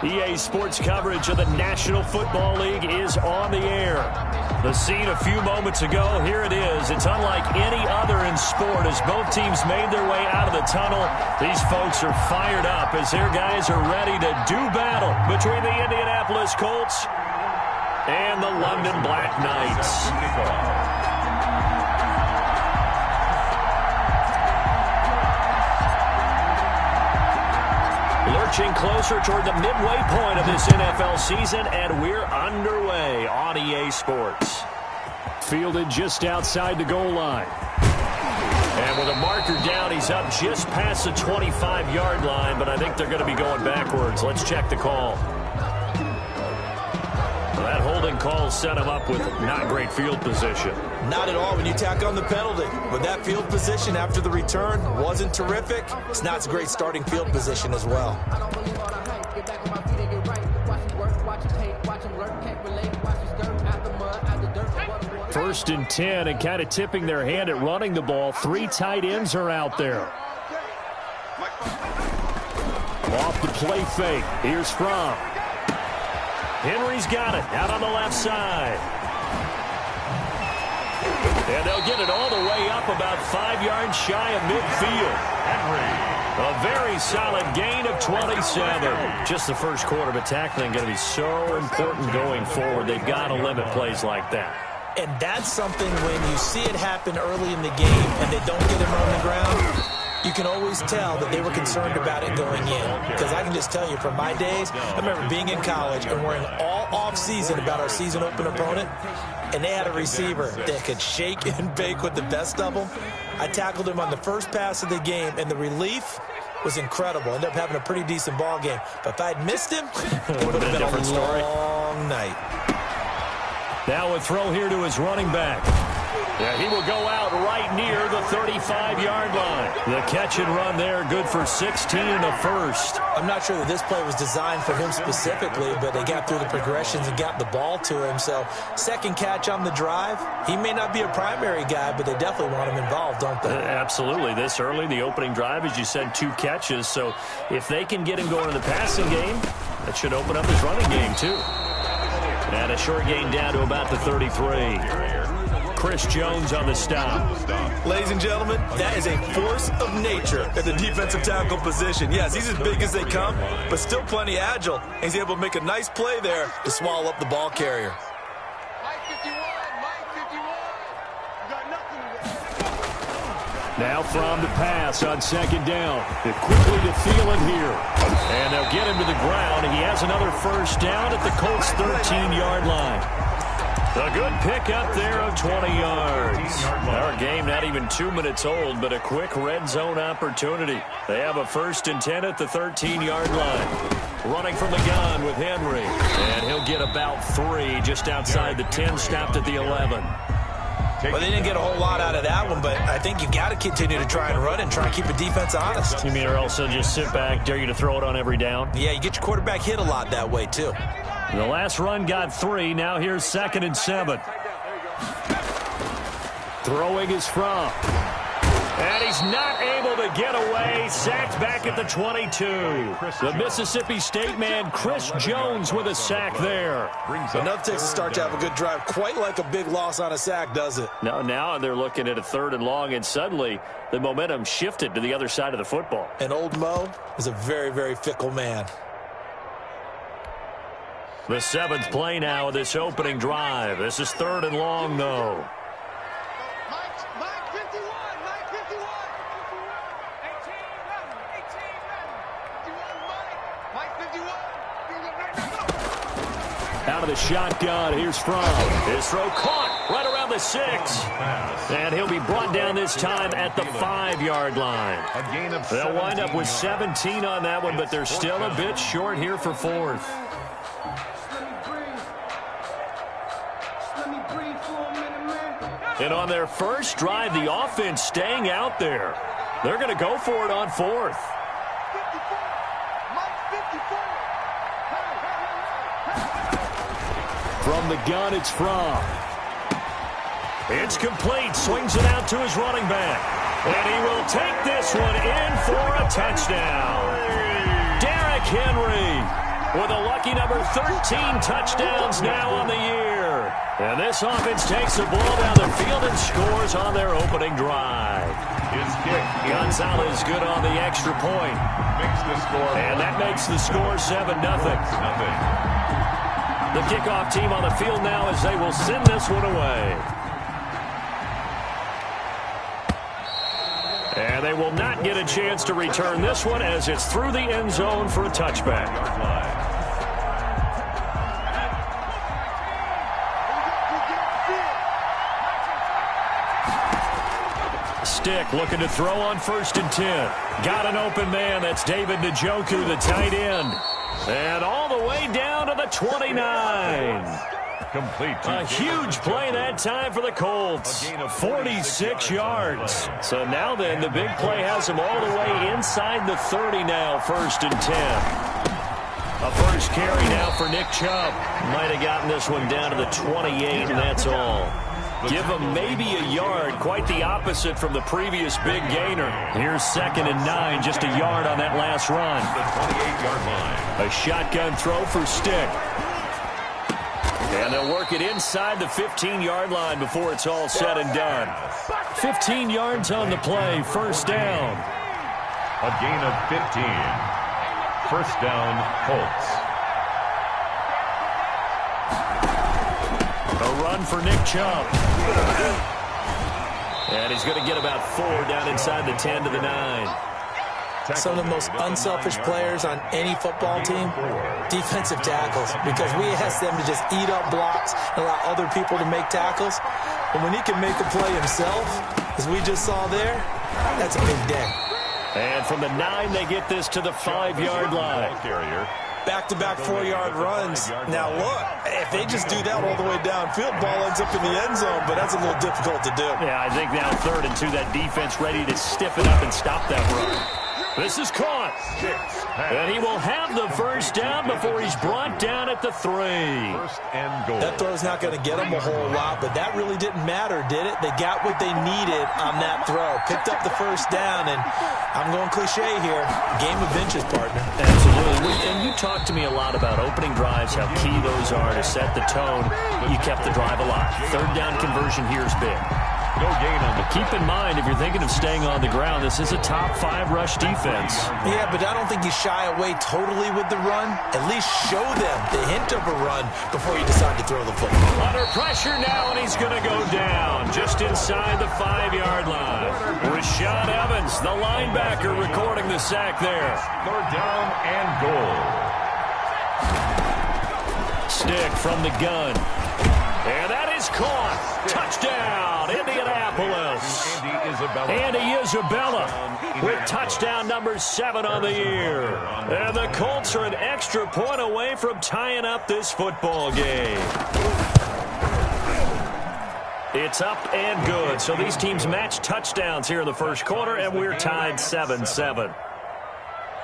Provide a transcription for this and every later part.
EA Sports coverage of the National Football League is on the air. The scene a few moments ago, here it is. It's unlike any other in sport as both teams made their way out of the tunnel. These folks are fired up as their guys are ready to do battle between the Indianapolis Colts and the London Black Knights. Lurching closer toward the midway point of this NFL season, and we're underway on EA Sports. Fielded just outside the goal line. And with a marker down, he's up just past the 25-yard line, but I think they're going to be going backwards. Let's check the call. That holding call set him up with not great field position. Not at all when you tack on the penalty. But that field position after the return wasn't terrific. It's not a great starting field position as well. First and 10, and kind of tipping their hand at running the ball. 3 tight ends are out there. Off the play fake. Here's Fromm. Henry's got it out on the left side. And they'll get it all the way up about 5 yards shy of midfield. Henry. A very solid gain of 27. Just the first quarter, but tackling going to be so important going forward. They've got to limit plays like that. And that's something when you see it happen early in the game and they don't get him on the ground, you can always tell that they were concerned about it going in. Because I can just tell you from my days, I remember being in college and worrying all off-season about our season open opponent, and they had a receiver that could shake and bake with the best of them. I tackled him on the first pass of the game, and the relief was incredible. Ended up having a pretty decent ball game. But if I had missed him, it would have been a different story. Long night. Now a throw here to his running back. Yeah, he will go out right near the 35-yard line. The catch and run there, good for 16 and a first. I'm not sure that this play was designed for him specifically, but they got through the progressions and got the ball to him. So, second catch on the drive. He may not be a primary guy, but they definitely want him involved, don't they? Absolutely. This early, the opening drive, as you said, 2 catches. So, if they can get him going in the passing game, that should open up his running game, too. And a short gain down to about the 33. Chris Jones on the stop. Ladies and gentlemen, that is a force of nature at the defensive tackle position. Yes, he's as big as they come, but still plenty agile. He's able to make a nice play there to swallow up the ball carrier. Now from the pass on second down. They're quickly to Thielen here. And they'll get him to the ground. He has another first down at the Colts' 13-yard line. A good pickup there of 20 yards. Our game not even 2 minutes old, but a quick red zone opportunity. They have a first and 10 at the 13-yard line. Running from the gun with Henry. And he'll get about 3 just outside the 10, stopped at the 11. Well, they didn't get a whole lot out of that one, but I think you got to continue to try and run and try and keep the defense honest. You mean or also just sit back, dare you to throw it on every down? Yeah, you get your quarterback hit a lot that way, too. The last run got 3. Now here's 2nd and 7. Throwing is Fromm. And he's not able to get away. Sacked back at the 22. The Mississippi State man, Chris Jones, with a sack there. Enough takes to start to have a good drive. Quite like a big loss on a sack, does it? No, now they're looking at a 3rd and long, and suddenly the momentum shifted to the other side of the football. And old Mo is a very, very fickle man. The 7th play now of this opening drive. This is 3rd and long, though. Out of the shotgun, here's Fromm. His throw caught right around the 6. And he'll be brought down this time at the 5-yard line. They'll wind up with 17 on that one, but they're still a bit short here for 4th. And on their first drive, the offense staying out there. They're going to go for it on 4th. From the gun, it's Fromm. It's complete. Swings it out to his running back. And he will take this one in for a touchdown. Derrick Henry. with a lucky number 13 touchdowns now on the year. And this offense takes the ball down the field and scores on their opening drive. Gonzalez good on the extra point. And that makes the score 7-0. The kickoff team on the field now as they will send this one away. And they will not get a chance to return this one as it's through the end zone for a touchback. Stick looking to throw on 1st and 10. Got an open man. That's David Njoku, the tight end. And all the way down to the 29. Complete. A huge play that time for the Colts. 46 yards. So now then, the big play has them all the way inside the 30 now, 1st and 10. A first carry now for Nick Chubb. Might have gotten this one down to the 28, and that's all. Give him maybe a yard, quite the opposite from the previous big gainer. Here's 2nd and 9, just a yard on that last run. The 28-yard line. A shotgun throw for Stick. And they'll work it inside the 15-yard line before it's all said and done. 15 yards on the play, 1st down. A gain of 15. 1st down, Colts. A run for Nick Chubb. And he's going to get about 4 down inside the 10 to the 9. Some of the most unselfish players on any football team, defensive tackles, because we ask them to just eat up blocks and allow other people to make tackles. But when he can make a play himself, as we just saw there, that's a big day. And from the 9, they get this to the 5-yard line. Back-to-back 4-yard runs. Now, look, if they just do that all the way downfield, ball ends up in the end zone, but that's a little difficult to do. Yeah, I think now 3rd and 2, that defense ready to stiffen up and stop that run. This is caught. And he will have the 1st down before he's brought down at the 3. 1st and goal. That throw's not going to get them a whole lot, but that really didn't matter, did it? They got what they needed on that throw. Picked up the 1st down, and I'm going cliche here. Game of inches, partner. Absolutely. And you talked to me a lot about opening drives, how key those are to set the tone. You kept the drive alive. 3rd down conversion here is big. No gain on the Keep in mind, if you're thinking of staying on the ground, this is a top 5 rush defense. Yeah, but I don't think you shy away totally with the run. At least show them the hint of a run before you decide to throw the football. Under pressure now, and he's going to go down just inside the 5-yard line. Rashad Evans, the linebacker, recording the sack there. 3rd down and goal. Stick from the gun. And that is caught. Touchdown, Indianapolis. Andy Isabella with touchdown number 7 on the year. And the Colts are an extra point away from tying up this football game. It's up and good. So these teams match touchdowns here in the 1st quarter, and we're tied 7-7.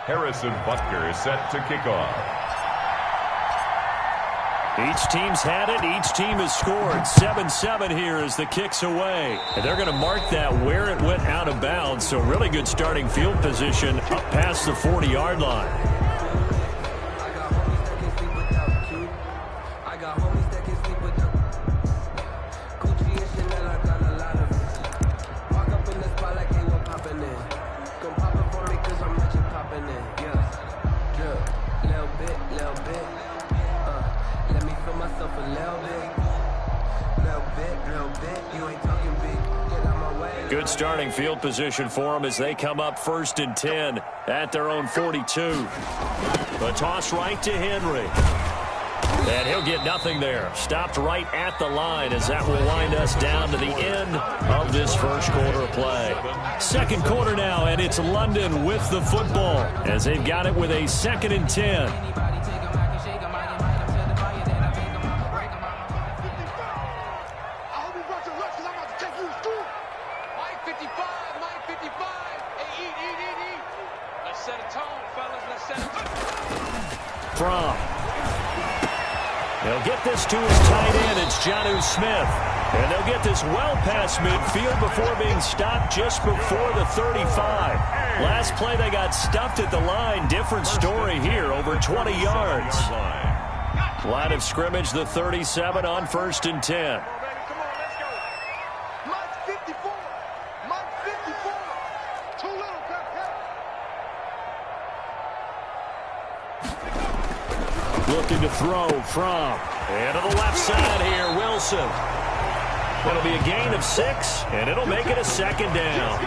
Harrison Butker is set to kick off. Each team's had it. Each team has scored. 7-7 here as the kick's away. And they're going to mark that where it went out of bounds. So really good starting field position up past the 40-yard line. Good starting field position for them as they come up 1st and 10 at their own 42. A toss right to Henry. And he'll get nothing there. Stopped right at the line as that will wind us down to the end of this 1st quarter of play. 2nd quarter now, and it's London with the football as they've got it with a 2nd and 10. They'll get this to his tight end. It's Jonnu Smith. And they'll get this well past midfield before being stopped just before the 35. Last play they got stuffed at the line. Different story here, over 20 yards. Line of scrimmage, the 37 on 1st and 10. Looking to throw from. And to the left side here, Wilson. It'll be a gain of 6, and it'll make it a 2nd down.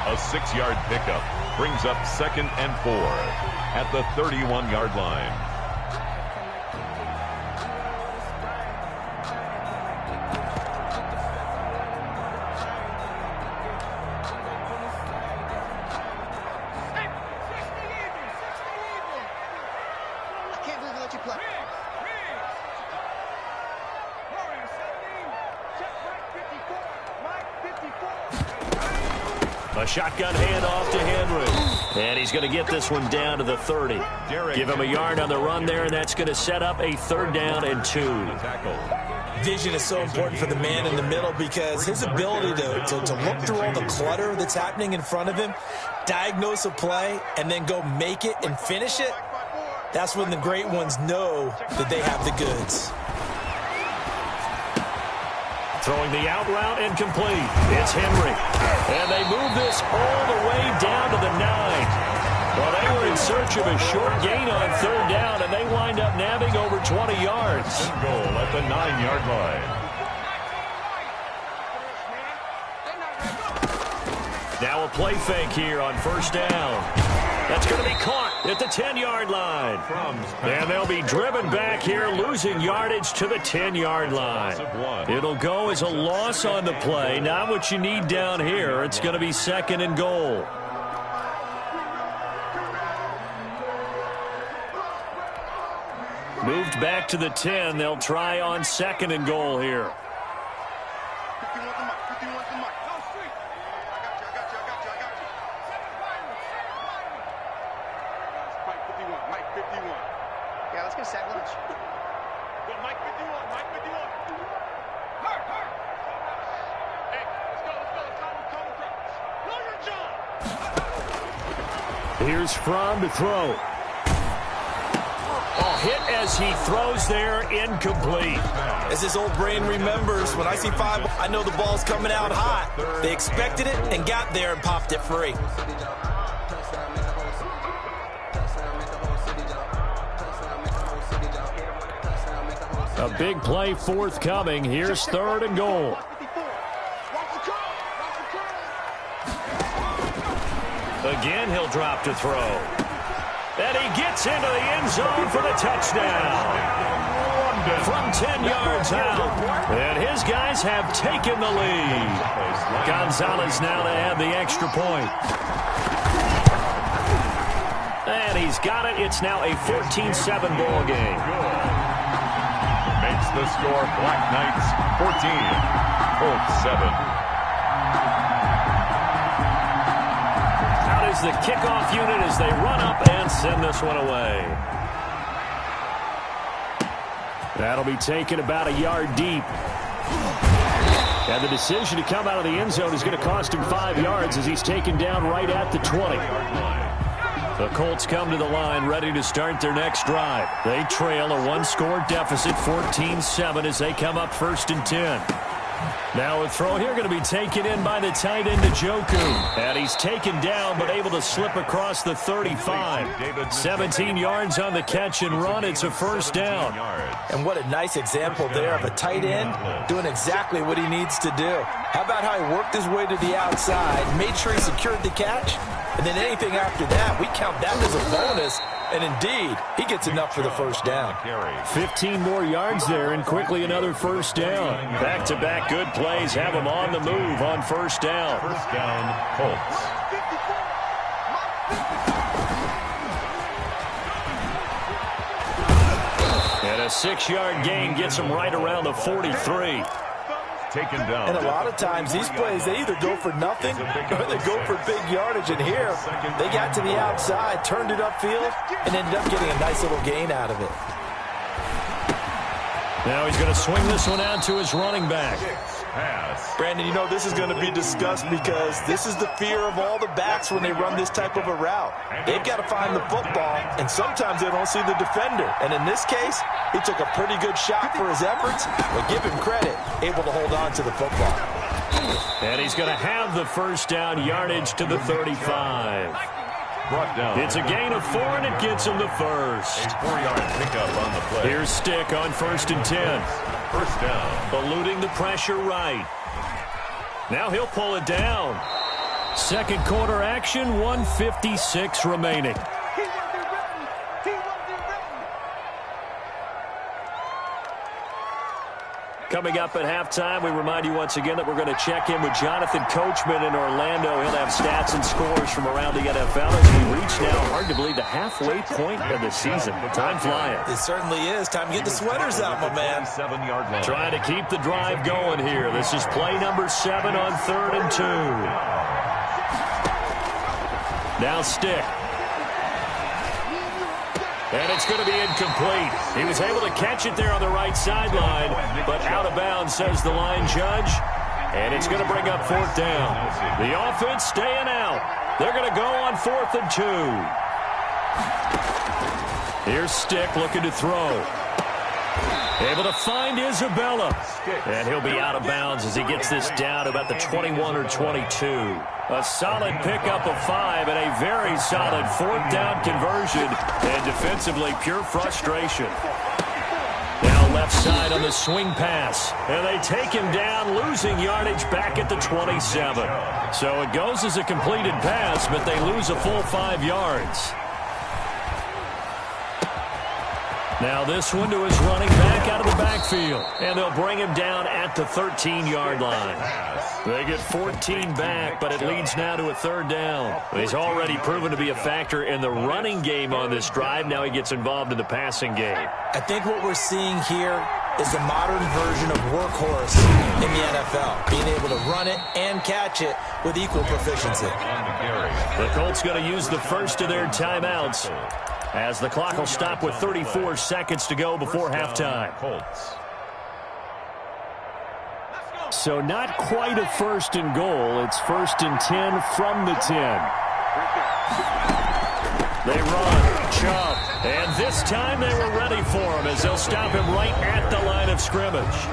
A 6-yard pickup brings up 2nd and 4 at the 31-yard line. A shotgun handoff to Henry. And he's going to get this one down to the 30. Give him a yard on the run there, and that's going to set up a 3rd down and 2. Vision is so important for the man in the middle because his ability to look through all the clutter that's happening in front of him, diagnose a play, and then go make it and finish it, that's when the great ones know that they have the goods. Throwing the out route incomplete. It's Henry. And they move this all the way down to the 9. Well, they were in search of a short gain on 3rd down, and they wind up nabbing over 20 yards. Goal at the 9-yard line. Now a play fake here on 1st down. That's going to be caught at the 10-yard line. And they'll be driven back here, losing yardage to the 10-yard line. It'll go as a loss on the play. Not what you need down here. It's going to be 2nd and goal. Moved back to the 10. They'll try on 2nd and goal here. Here's Fromm to throw. Oh, hit as he throws there, incomplete. As his old brain remembers, when I see 5, I know the ball's coming out hot. They expected it and got there and popped it free. A big play forthcoming. Here's 3rd and goal. Again, he'll drop to throw. And he gets into the end zone for the touchdown. From 10 yards out. And his guys have taken the lead. Gonzalez now to add the extra point. And he's got it. It's now a 14-7 ball game. Makes the score Black Knights 14, Colts 7. Is the kickoff unit as they run up and send this one away. That'll be taken about a yard deep. And the decision to come out of the end zone is going to cost him 5 yards as he's taken down right at the 20. The Colts come to the line ready to start their next drive. They trail a 1-score deficit, 14-7, as they come up 1st and 10. Now a throw here going to be taken in by the tight end, Njoku. And he's taken down but able to slip across the 35. 17 yards on the catch and run. It's a 1st down. And what a nice example there of a tight end doing exactly what he needs to do. How about how he worked his way to the outside, made sure he secured the catch, and then anything after that, we count that as a bonus. And indeed, he gets enough for the 1st down. 15 more yards there and quickly another 1st down. Back-to-back good plays have him on the move on 1st down. 1st down, Colts. And a 6-yard gain gets him right around the 43. Taken down. And a lot of times these plays, they either go for nothing or they go for big yardage. And here, they got to the outside, turned it upfield, and ended up getting a nice little gain out of it. Now he's going to swing this one out to his running back. Brandon, you know this is going to be discussed because this is the fear of all the backs when they run this type of a route. They've got to find the football, and sometimes they don't see the defender. And in this case, he took a pretty good shot for his efforts, but give him credit, able to hold on to the football. And he's going to have the first down, yardage to the 35. It's a gain of 4, and it gets him the first. A 4-yard pickup on the play. Here's Stick on 1st and 10. First down. Eluding the pressure right. Now he'll pull it down. Second quarter action, 1:56 remaining. Coming up at halftime, we remind you once again that we're going to check in with Jonathan Coachman in Orlando. He'll have stats and scores from around the NFL as we reach now, hard to believe, the halfway point of the season. Time flying. It certainly is. Time to get the sweaters out, my man. 7-yard line. Trying to keep the drive going here. This is play number 7 on 3rd and 2. Now Stick. And it's going to be incomplete. He was able to catch it there on the right sideline, but out of bounds, says the line judge. And it's going to bring up 4th down. The offense staying out. They're going to go on 4th and 2. Here's Stick looking to throw. Able to find Isabella. And he'll be out of bounds as he gets this down about the 21 or 22. A solid pickup of 5 and a very solid 4th down conversion. And defensively, pure frustration. Now left side on the swing pass. And they take him down, losing yardage back at the 27. So it goes as a completed pass, but they lose a full 5 yards. Now this one to his running back out of the backfield. And they'll bring him down at the 13-yard line. They get 14 back, but it leads now to a 3rd down. He's already proven to be a factor in the running game on this drive. Now he gets involved in the passing game. I think what we're seeing here is a modern version of workhorse in the NFL. Being able to run it and catch it with equal proficiency. The Colts going to use the first of their timeouts, as the clock will stop with 34 seconds to go before halftime. So not quite a 1st and goal. It's 1st and 10 from the 10. They run, Chubb, and this time they were ready for him as they'll stop him right at the line of scrimmage.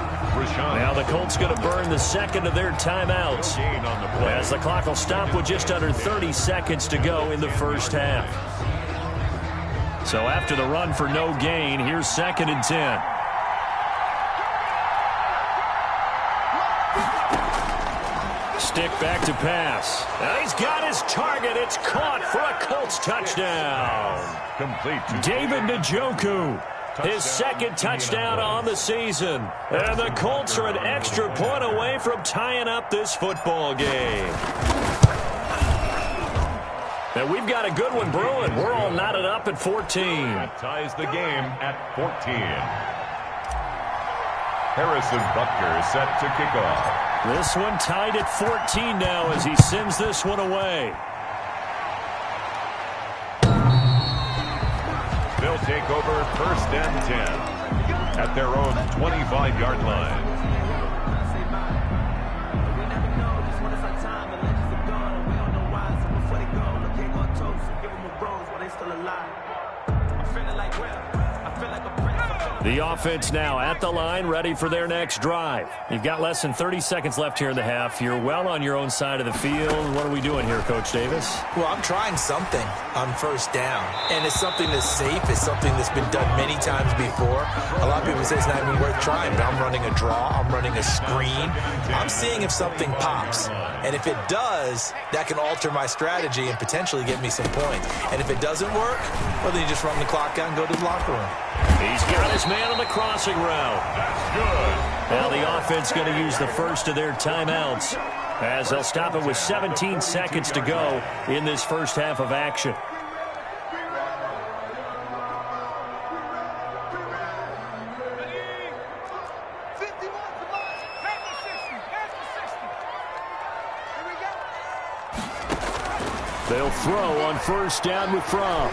Now the Colts going to burn the second of their timeouts as the clock will stop with just under 30 seconds to go in the first half. So after the run for no gain, here's 2nd and 10. Stick back to pass. Now he's got his target. It's caught for a Colts touchdown. Complete. David Njoku, his 2nd touchdown on the season. And the Colts are an extra point away from tying up this football game. And we've got a good one brewing. We're all knotted up at 14. That ties the game at 14. Harrison Butker set to kick off. This one tied at 14 now as he sends this one away. They'll take over 1st and 10 at their own 25-yard line. The offense now at the line, ready for their next drive. You've got less than 30 seconds left here in the half. You're well on your own side of the field. What are we doing here, Coach Davis? Well, I'm trying something on 1st down. And it's something that's safe. It's something that's been done many times before. A lot of people say it's not even worth trying, but I'm running a draw. I'm running a screen. I'm seeing if something pops. And if it does, that can alter my strategy and potentially get me some points. And if it doesn't work, well, then you just run the clock out and go to the locker room. He's got his man on the crossing route. That's good. Now the offense going to use the first of their timeouts as they'll stop it with 17 seconds to go in this first half of action. They'll throw on 1st down with Fromm.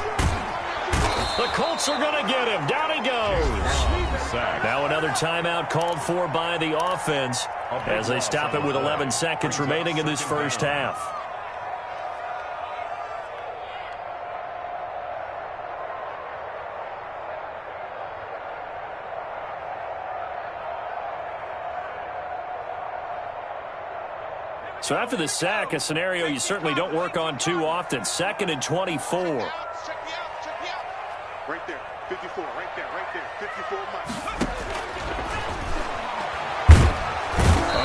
The Colts are going to get him. Down he goes. Now another timeout called for by the offense as they stop it with 11 seconds remaining in this first half. So after the sack, a scenario you certainly don't work on too often. 2nd and 24. Right there, 54, right there, 54 miles.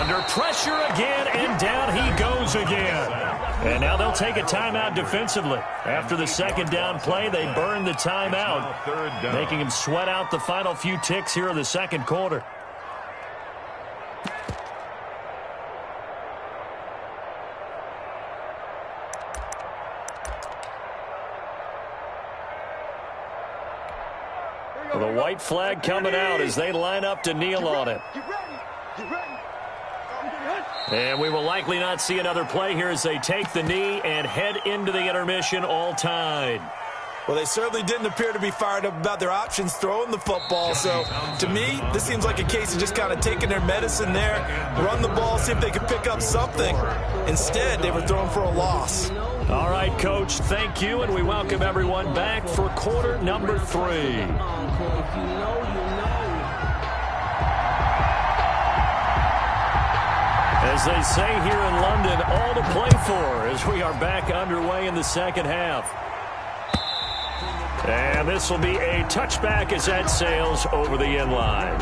Under pressure again, and down he goes again. And now they'll take a timeout defensively. After the second down play, they burn the timeout, making him sweat out the final few ticks here in the second quarter. The white flag coming out as they line up to kneel on it. And we will likely not see another play here as they take the knee and head into the intermission all tied. Well, they certainly didn't appear to be fired up about their options throwing the football. So, to me, this seems like a case of just kind of taking their medicine there, run the ball, see if they could pick up something. Instead, they were throwing for a loss. All right, Coach, thank you, and we welcome everyone back for quarter number 3. As they say here in London, all to play for as we are back underway in the second half. And this will be a touchback as that sails over the end line.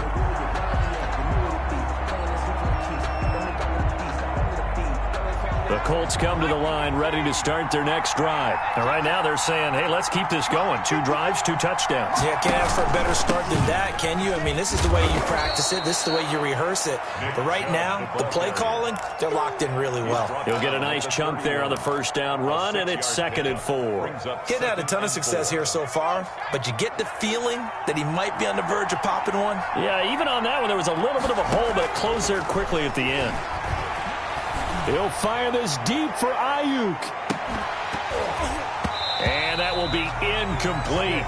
The Colts come to the line ready to start their next drive. And right now they're saying, hey, let's keep this going. 2 drives, 2 touchdowns. Yeah, can't ask for a better start than that, can you? I mean, this is the way you practice it. This is the way you rehearse it. But right now, the play calling, they're locked in really well. He'll get a nice chunk there on the first down run, and it's 2nd and 4. Getting had a ton of success here so far, but you get the feeling that he might be on the verge of popping one. Yeah, even on that one, there was a little bit of a hole, but it closed there quickly at the end. He'll fire this deep for Ayuk. And that will be incomplete.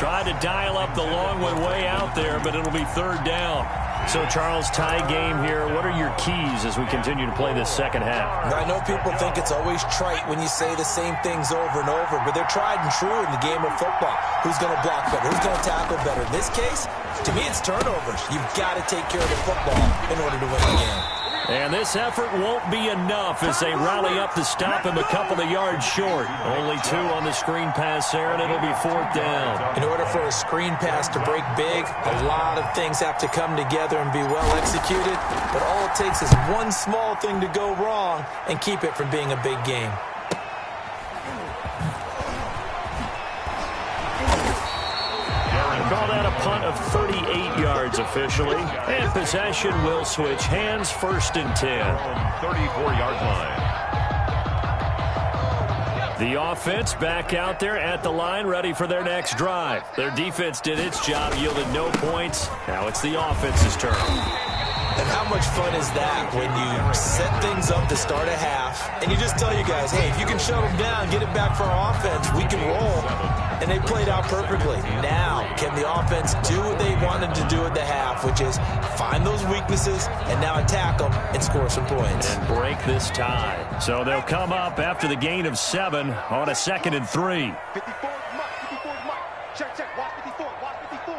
Tried to dial up the long one way out there, but it'll be 3rd down. So, Charles, tie game here. What are your keys as we continue to play this second half? I know people think it's always trite when you say the same things over and over, but they're tried and true in the game of football. Who's going to block better? Who's going to tackle better? In this case, to me, it's turnovers. You've got to take care of the football in order to win the game. And this effort won't be enough as they rally up to stop him a couple of yards short. Only 2 on the screen pass there, and it'll be 4th down. In order for a screen pass to break big, a lot of things have to come together and be well executed. But all it takes is one small thing to go wrong and keep it from being a big game. Call that a punt of 38 yards officially. And possession will switch hands, 1st and 10. 34-yard line. The offense back out there at the line, ready for their next drive. Their defense did its job, yielded no points. Now it's the offense's turn. And how much fun is that when you set things up to start a half and you just tell you guys, hey, if you can shut them down, get it back for our offense, we can roll. And they played out perfectly. Now, can the offense do what they wanted to do at the half, which is find those weaknesses and now attack them and score some points. And break this tie. So they'll come up after the gain of 7 on a 2nd and 3. 54 mark. Check, watch 54, watch 54.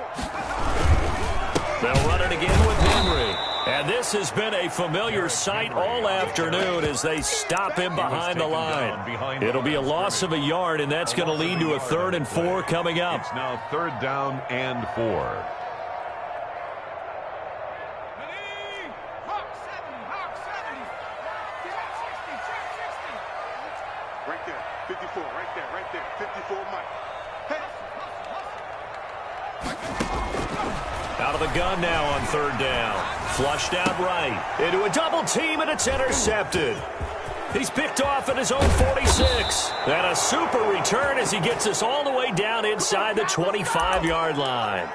They'll run it again with Henry. And this has been a familiar sight all afternoon as they stop him behind the line. It'll be a loss of a yard, and that's going to lead to a 3rd and 4 coming up. It's now 3rd down and 4. Right there, 54, right there, 54 Mike. Out of the gun now on 3rd down. Flushed out right. Into a double team, and it's intercepted. He's picked off at his own 46. And a super return as he gets us all the way down inside the 25-yard line.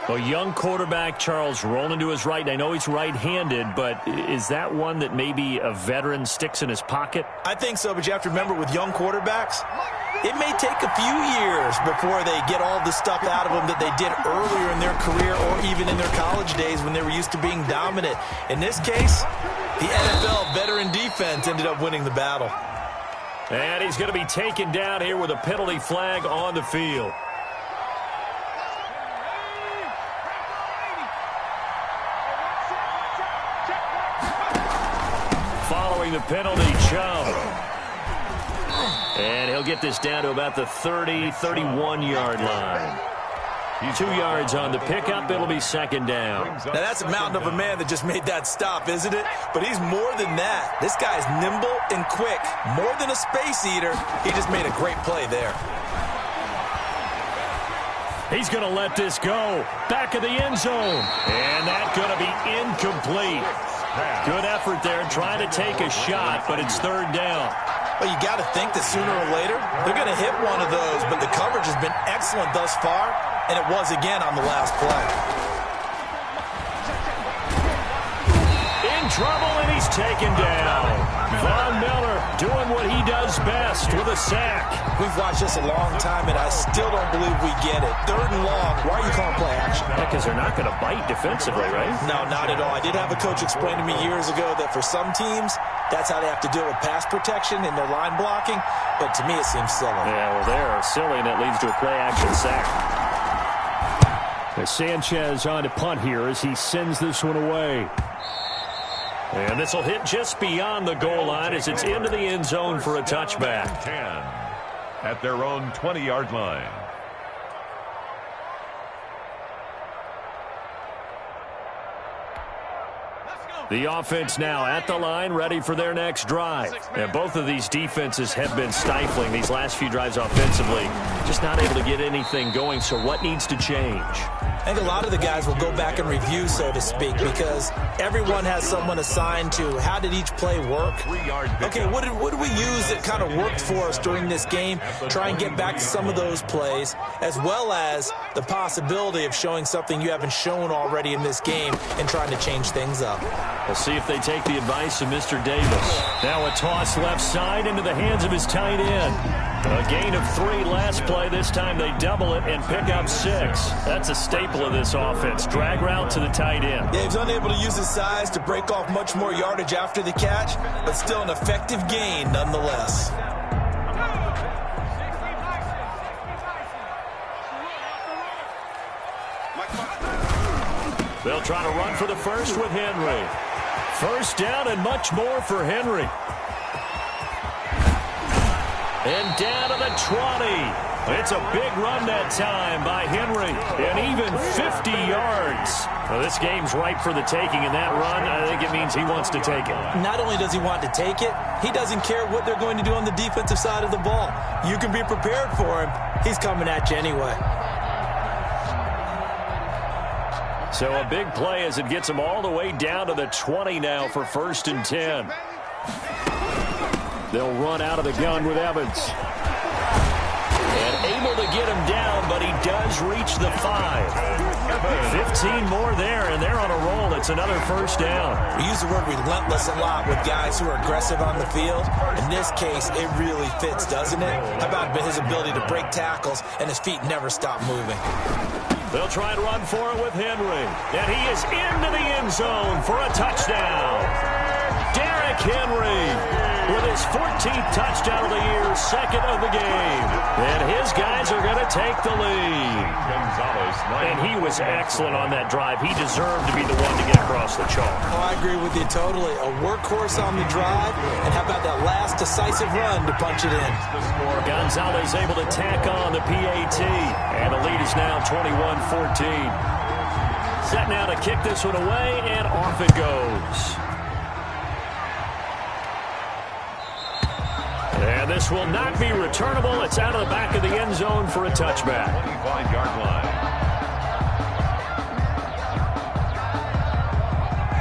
A young quarterback, Charles, rolling to his right. I know he's right-handed, but is that one that maybe a veteran sticks in his pocket? I think so, but you have to remember with young quarterbacks, It may take a few years before they get all the stuff out of them that they did earlier in their career or even in their college days when they were used to being dominant. In this case, the NFL veteran defense ended up winning the battle. And he's going to be taken down here with a penalty flag on the field. Following the penalty, Chubb. And he'll get this down to about the 30, 31-yard line. 2 yards on the pickup. It'll be second down. Now, that's a mountain of a man that just made that stop, isn't it? But he's more than that. This guy's nimble and quick. More than a space eater. He just made a great play there. He's going to let this go. Back of the end zone. And that's going to be incomplete. Good effort there trying to take a shot, but it's third down. Well, you got to think that sooner or later they're going to hit one of those, but the coverage has been excellent thus far, and it was again on the last play. In trouble, and he's taken down. Von Miller doing what he does best with a sack. We've watched this a long time, and I still don't believe we get it. Third and long. Why are you calling play action? Because they're not going to bite defensively, right? No, not at all. I did have a coach explain to me years ago that for some teams, that's how they have to deal with pass protection in their line blocking. But to me, it seems silly. Yeah, well, they're silly, and it leads to a play-action sack. Sanchez on to punt here as he sends this one away. And this will hit just beyond the goal line as it's into the end zone for a touchback. 10 at their own 20-yard line. The offense now at the line, ready for their next drive. And both of these defenses have been stifling these last few drives offensively. Just not able to get anything going, so what needs to change? I think a lot of the guys will go back and review, so to speak, because everyone has someone assigned to how did each play work. Okay, what did we use that kind of worked for us during this game? Try and get back to some of those plays, as well as the possibility of showing something you haven't shown already in this game and trying to change things up. We'll see if they take the advice of Mr. Davis. Now a toss left side into the hands of his tight end. A gain of 3 last play. This time they double it and pick up 6. That's a staple of this offense. Drag route to the tight end. Dave's unable to use his size to break off much more yardage after the catch, but still an effective gain nonetheless. They'll try to run for the first with Henry. First down and much more for Henry. And down to the 20. It's a big run that time by Henry. And even 50 yards. Well, this game's ripe for the taking, and that run, I think it means he wants to take it. Not only does he want to take it, he doesn't care what they're going to do on the defensive side of the ball. You can be prepared for him. He's coming at you anyway. So a big play as it gets him all the way down to the 20 now for first and 10. They'll run out of the gun with Evans. And able to get him down, but he does reach the 5. 15 more there, and they're on a roll. It's another first down. We use the word relentless a lot with guys who are aggressive on the field. In this case, it really fits, doesn't it? How about his ability to break tackles, and his feet never stop moving? They'll try and run for it with Henry. And he is into the end zone for a touchdown. Derrick Henry with his 14th touchdown of the year, second of the game. And his guys are going to take the lead. And he was excellent on that drive. He deserved to be the one to get across the chalk. Oh, I agree with you totally. A workhorse on the drive. And how about that last decisive run to punch it in? Gonzalez able to tack on the PAT. And the lead is now 21-14. Set now to kick this one away, and off it goes. And this will not be returnable. It's out of the back of the end zone for a touchback. 25-yard line.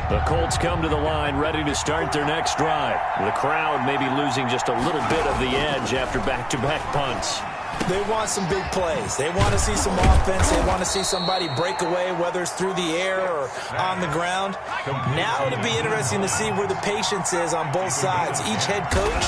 The Colts come to the line ready to start their next drive. The crowd may be losing just a little bit of the edge after back-to-back punts. They want some big plays. They want to see some offense. They want to see somebody break away, whether it's through the air or on the ground. Now it'll be interesting to see where the patience is on both sides. Each head coach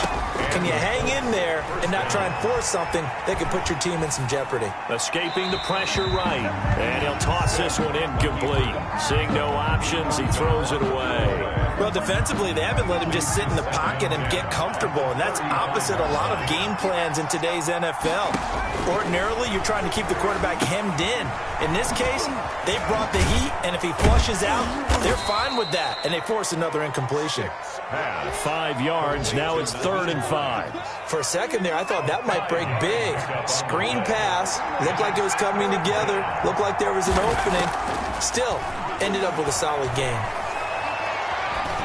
can you hang in there and not try and force something that could put your team in some jeopardy? Escaping the pressure right. And he'll toss this one incomplete. Seeing no options, he throws it away. Well, defensively, they haven't let him just sit in the pocket and get comfortable, and that's opposite a lot of game plans in today's NFL. Ordinarily, you're trying to keep the quarterback hemmed in. In this case, they brought the heat, and if he flushes out, they're fine with that, and they force another incompletion. 5 yards, now it's 3rd and 5. For a second there, I thought that might break big. Screen pass, looked like it was coming together, looked like there was an opening. Still, ended up with a solid game.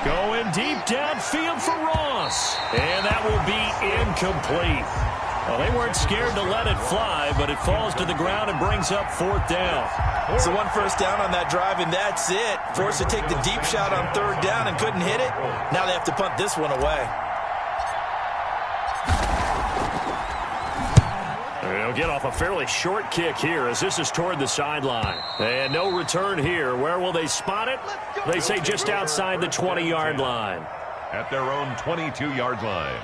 Going deep downfield for Ross. And that will be incomplete. Well, they weren't scared to let it fly, but it falls to the ground and brings up 4th down. So 1 first down on that drive, and that's it. Forced to take the deep shot on 3rd down and couldn't hit it. Now they have to punt this one away. They'll get off a fairly short kick here as this is toward the sideline. And no return here. Where will they spot it? They say just outside the 20-yard line. At their own 22-yard line.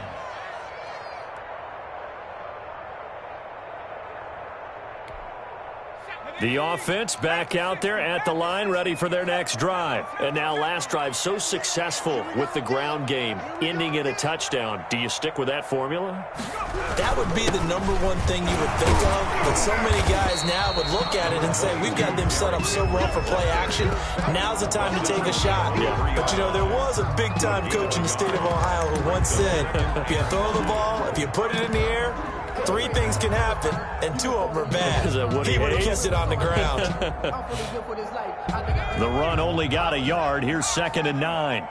The offense back out there at the line, ready for their next drive. And now last drive so successful with the ground game, ending in a touchdown. Do you stick with that formula? That would be the #1 thing you would think of, but so many guys now would look at it and say, we've got them set up so well for play action, now's the time to take a shot. Yeah. But, you know, there was a big-time coach in the state of Ohio who once said, if you throw the ball, if you put it in the air, 3 things can happen, and 2 of them are bad. He would have kept it on the ground. The run only got a yard. Here's 2nd and 9.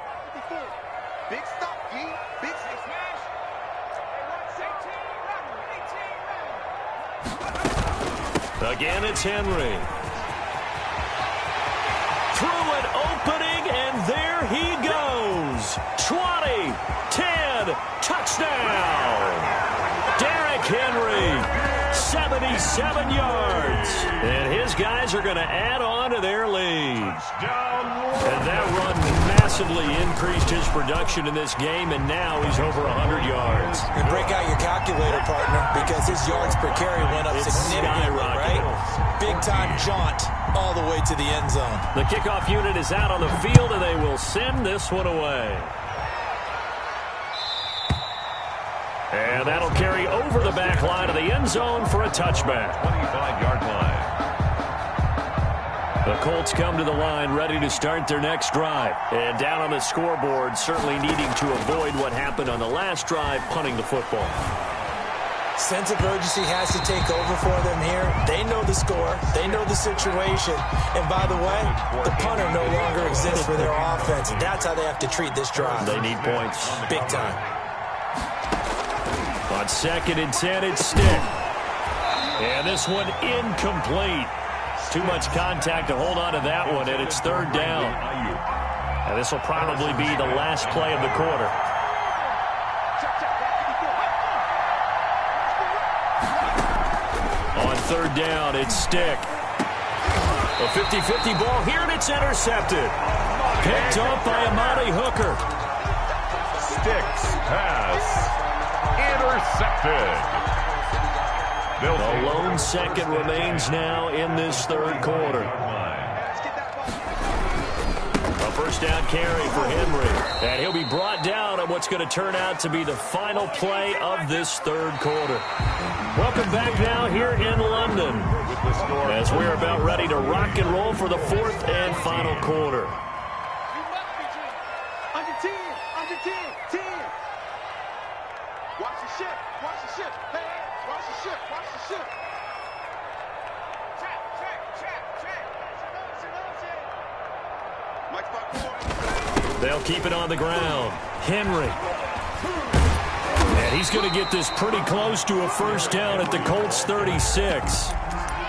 Big stop, G. Big smash. Again, it's Henry. Through an opening, and there he goes. 20, 10, touchdown. Derrick Henry, 77 yards. And his guys are going to add on to their lead. And that run massively increased his production in this game, and now he's over 100 yards. You break out your calculator, partner, because his yards per carry went up significantly, right? Big-time jaunt all the way to the end zone. The kickoff unit is out on the field, and they will send this one away. And that'll carry over the back line of the end zone for a touchback. 25-yard line. The Colts come to the line ready to start their next drive. And down on the scoreboard, certainly needing to avoid what happened on the last drive, punting the football. Sense of urgency has to take over for them here. They know the score. They know the situation. And by the way, the punter no longer exists for their offense. That's how they have to treat this drive. They need points. Big time. On 2nd and 10, it's Stick. And this one incomplete. Too much contact to hold on to that one, and it's 3rd down. And this will probably be the last play of the quarter. On 3rd down, it's Stick. A 50-50 ball here, and it's intercepted. Picked up by Amani Hooker. Stick's pass. Intercepted. The lone second remains now in this 3rd quarter. A first down carry for Henry. And he'll be brought down at what's going to turn out to be the final play of this 3rd quarter. Welcome back now here in London as we're about ready to rock and roll for the 4th and final quarter. Under 10, under 10, 10. Watch the ship, watch the ship. Hey, watch the ship, watch the ship. Check. Mike's back forward. They'll keep it on the ground. Henry. And he's going to get this pretty close to a first down at the Colts 36.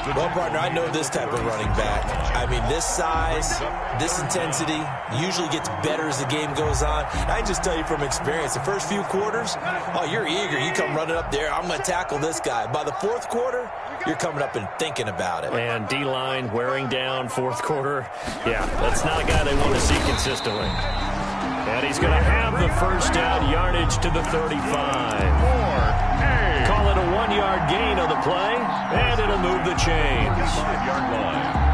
Well, partner, I know this type of running back. I mean, this size, this intensity usually gets better as the game goes on. I just tell you from experience, the first few quarters, oh, you're eager. You come running up there, I'm going to tackle this guy. By the 4th quarter, you're coming up and thinking about it. And D-line wearing down 4th quarter. Yeah, that's not a guy they want to see consistently. And he's going to have the first down, yardage to the 35. Call it a 1-yard gain on the play, and it'll move the chains. 5-yard line.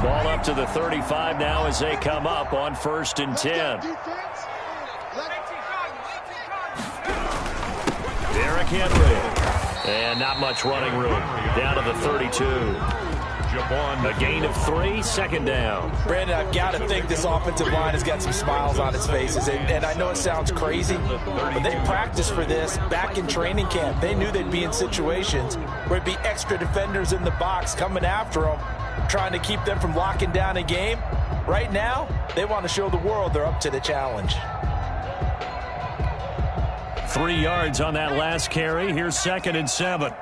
Ball up to the 35 now as they come up on 1st and 10. Derrick Henry. And not much running room. Down to the 32. A gain of 3, 2nd down. Brandon, I've got to think this offensive line has got some smiles on its faces. And I know it sounds crazy, but they practiced for this back in training camp. They knew they'd be in situations where it'd be extra defenders in the box coming after them, trying to keep them from locking down a game. Right now, they want to show the world they're up to the challenge. 3 yards on that last carry. Here's 2nd and 7.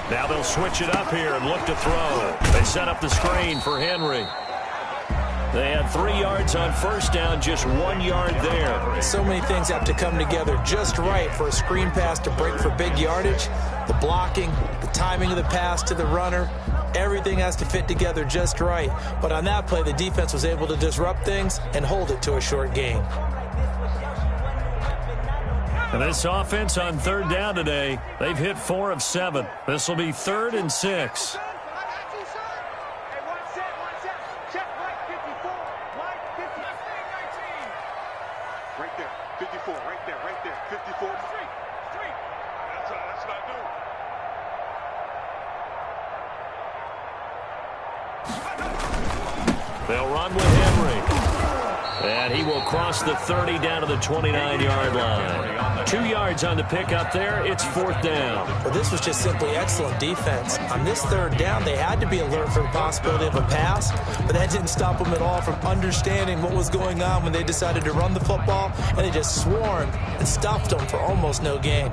Now they'll switch it up here and look to throw. They set up the screen for Henry. They had 3 yards on 1st down, just 1 yard there. So many things have to come together just right for a screen pass to break for big yardage. The blocking, the timing of the pass to the runner, everything has to fit together just right. But on that play, the defense was able to disrupt things and hold it to a short gain. And this offense on 3rd down today, they've hit 4 of 7. This will be 3rd and 6. Right there, 54, right there, 54. That's not new. They'll run with Henry. And he will cross the 30 down to the 29-yard line. 2 yards on the pickup there. It's 4th down. Well, this was just simply excellent defense. On this 3rd down, they had to be alert for the possibility of a pass, but that didn't stop them at all from understanding what was going on when they decided to run the football, and they just swarmed and stuffed them for almost no gain.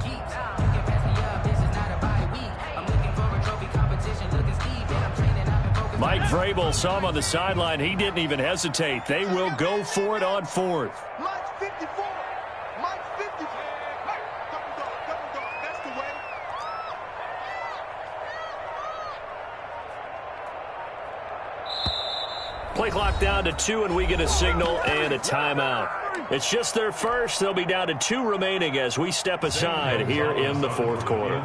Mike Vrabel saw him on the sideline. He didn't even hesitate. They will go for it on 4th. Mike's 54. Mike's 54. Mike, double dog. That's the way. Play clock down to 2, and we get a signal and a timeout. It's just their first. They'll be down to 2 remaining as we step aside here in the 4th quarter.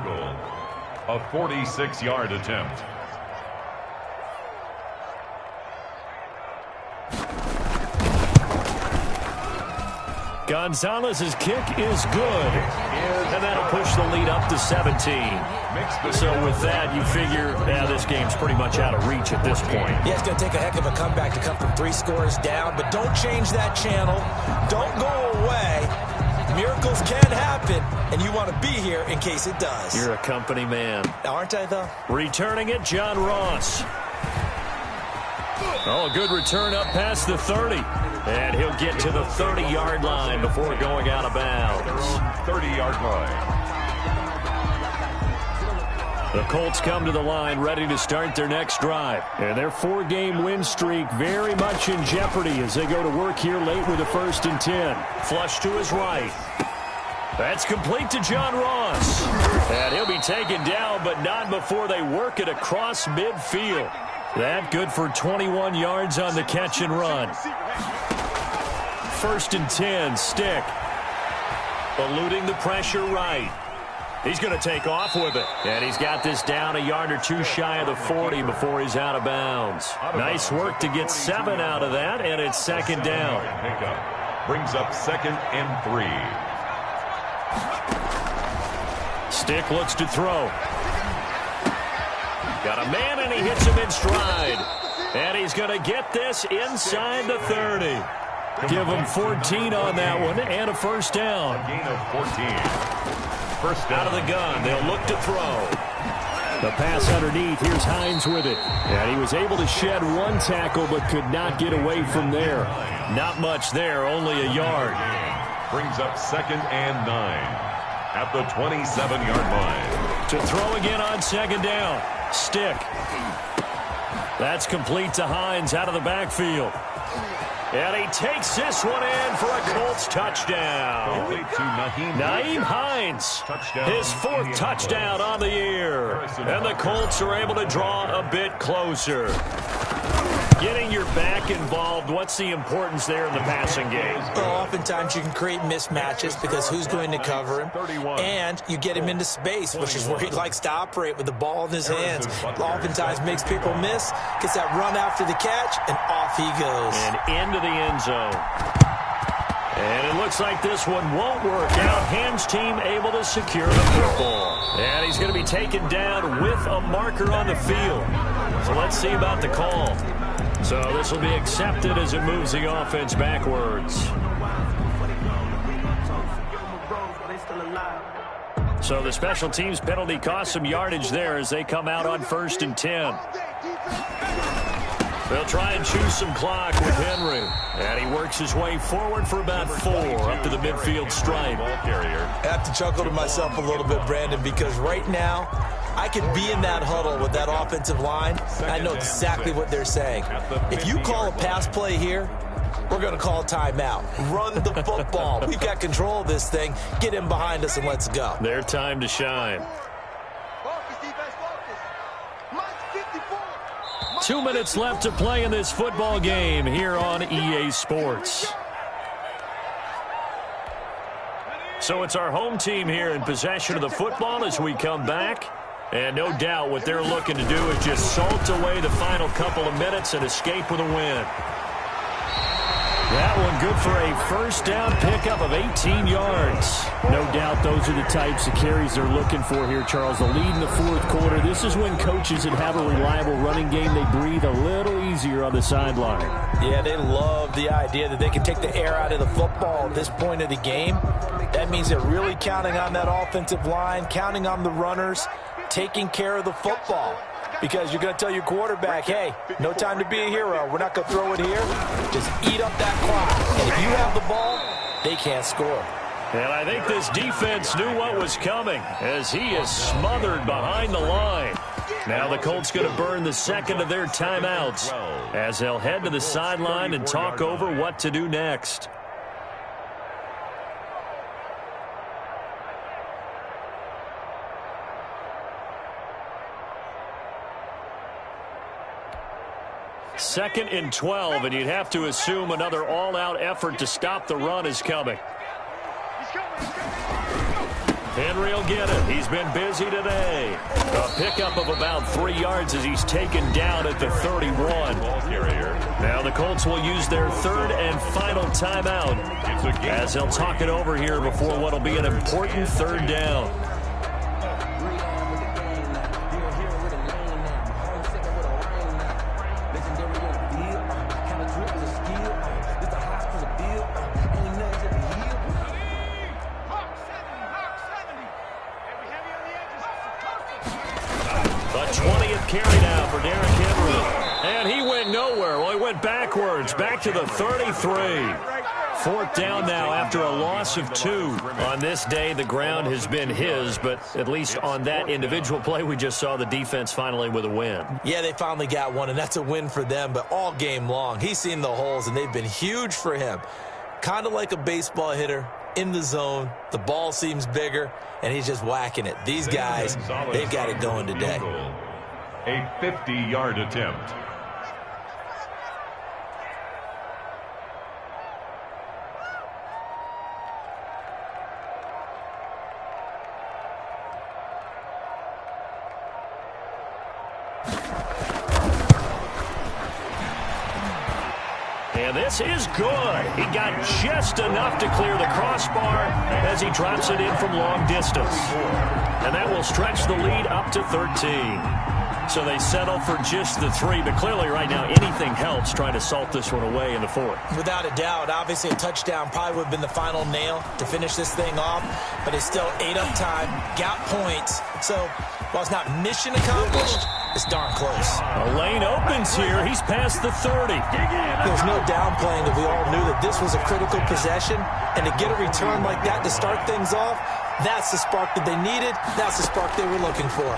A 46-yard attempt. Gonzalez's kick is good, and that'll push the lead up to 17. So with that, you figure, this game's pretty much out of reach at this point. Yeah, it's going to take a heck of a comeback to come from 3 scores down, but don't change that channel. Don't go away. Miracles can happen, and you want to be here in case it does. You're a company man. Aren't I, though? Returning it, John Ross. Oh, a good return up past the 30. And he'll get to the 30-yard line before going out of bounds. 30-yard line. The Colts come to the line ready to start their next drive. And their 4-game win streak very much in jeopardy as they go to work here late with a 1st and 10. Flush to his right. That's complete to John Ross. And he'll be taken down, but not before they work it across midfield. That good for 21 yards on the catch and run. 1st and 10, Stick. Eluding the pressure right. He's going to take off with it. And he's got this down a yard or 2 shy of the 40 before he's out of bounds. Nice work to get 7 out of that, and it's 2nd down. Pickup brings up 2nd and 3. Stick looks to throw. Got a man, and he hits him in stride. And he's going to get this inside the 30. Give him 14 on that one, and a 1st down. A gain of 14. 1st down. Out of the gun, they'll look to throw. The pass underneath, here's Hines with it. And he was able to shed 1 tackle, but could not get away from there. Not much there, only a yard. Brings up 2nd and 9 at the 27-yard line. To throw again on 2nd down. Stick. That's complete to Hines out of the backfield. And he takes this one in for a Colts touchdown. Nyheim Hines, his 4th touchdown on the year. And the Colts are able to draw a bit closer. Getting your back involved, what's the importance there in the passing game? Well, oftentimes you can create mismatches because who's going to cover him? And you get him into space, which is where he likes to operate with the ball in his hands. Oftentimes makes people miss, gets that run after the catch, and off he goes. And into the end zone. And it looks like this one won't work out. Ham's team able to secure the football. And he's going to be taken down with a marker on the field. So let's see about the call. So this will be accepted as it moves the offense backwards. So the special teams penalty cost some yardage there as they come out on 1st and 10. They'll try and choose some clock with Henry. And he works his way forward for about 4 up to the midfield stripe. I have to chuckle to myself a little bit, Brandon, because right now I could be in that huddle with that offensive line. I know exactly what they're saying. If you call a pass play here, we're going to call timeout. Run the football. We've got control of this thing. Get in behind us and let's go. Their time to shine. 2 minutes left to play in this football game here on EA Sports. So it's our home team here in possession of the football as we come back. And no doubt what they're looking to do is just salt away the final couple of minutes and escape with a win. That one good for a first down pickup of 18 yards. No doubt those are the types of carries they're looking for here, Charles. The lead in the 4th quarter. This is when coaches that have a reliable running game, they breathe a little easier on the sideline. Yeah, they love the idea that they can take the air out of the football at this point of the game. That means they're really counting on that offensive line, counting on the runners, taking care of the football. Because you're going to tell your quarterback, hey, no time to be a hero. We're not going to throw it here. Just eat up that clock. And if you have the ball, they can't score. And I think this defense knew what was coming as he is smothered behind the line. Now the Colts going to burn the 2nd of their timeouts as they'll head to the sideline and talk over what to do next. Second and 12, and you'd have to assume another all-out effort to stop the run is coming. Henry will get it. He's been busy today. A pickup of about 3 yards as he's taken down at the 31. Now the Colts will use their 3rd and final timeout as they'll talk it over here before what will be an important 3rd down. Carry now for Derrick Henry. And he went nowhere. Well, he went backwards, back to the 33. 4th down now after a loss of 2. On this day, the ground has been his, but at least on that individual play, we just saw the defense finally with a win. Yeah, they finally got one, and that's a win for them, but all game long, he's seen the holes, and they've been huge for him. Kind of like a baseball hitter in the zone. The ball seems bigger, and he's just whacking it. These guys, they've got it going today. A 50-yard attempt. And this is good. He got just enough to clear the crossbar as he drops it in from long distance. And that will stretch the lead up to 13. So they settle for just the 3, but clearly right now anything helps trying to salt this one away in the 4th. Without a doubt, obviously a touchdown probably would have been the final nail to finish this thing off, but it's still ate up time, got points. So while it's not mission accomplished, it's darn close. A lane opens here. He's past the 30. There's no downplaying that we all knew that this was a critical possession, and to get a return like that to start things off, that's the spark that they needed. That's the spark they were looking for.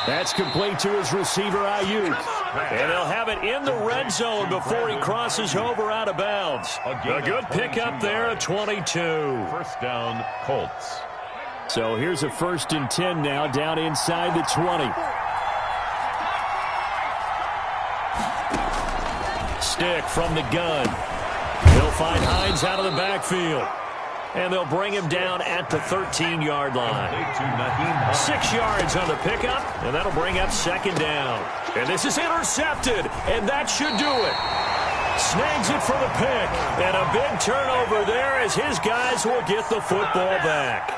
That's complete to his receiver, Ayuk. And they'll have it in the red zone before he crosses over out of bounds. A good pickup there at 22. First down, Colts. So here's a 1st and 10 now, down inside the 20. Stick from the gun. They'll find Hines out of the backfield. And they'll bring him down at the 13-yard line. 6 yards on the pickup, and that'll bring up 2nd down. And this is intercepted, and that should do it. Snags it for the pick, and a big turnover there as his guys will get the football back.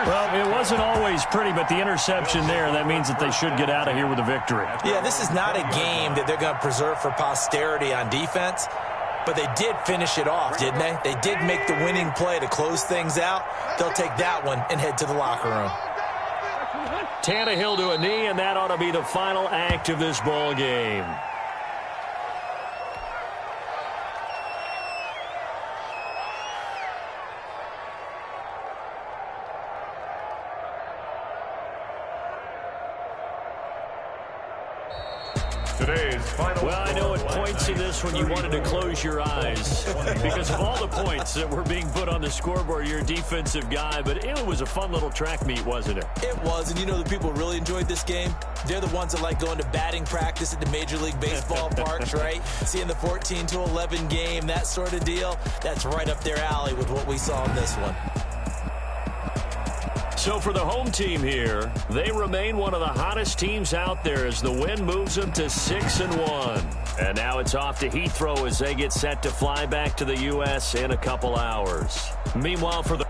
Well, it wasn't always pretty, but the interception there, that means that they should get out of here with a victory. Yeah, this is not a game that they're going to preserve for posterity on defense. But they did finish it off, didn't they? They did make the winning play to close things out. They'll take that one and head to the locker room. Tannehill to a knee, and that ought to be the final act of this ball game. Well, I know at points in this when you wanted to close your eyes because of all the points that were being put on the scoreboard. You're a defensive guy, but it was a fun little track meet, wasn't it? It was, and you know the people who really enjoyed this game? They're the ones that like going to batting practice at the Major League Baseball parks, right? Seeing the 14-11 game, that sort of deal, that's right up their alley with what we saw in this one. So for the home team here, they remain one of the hottest teams out there as the win moves them to 6-1. And now it's off to Heathrow as they get set to fly back to the U.S. in a couple hours. Meanwhile, for the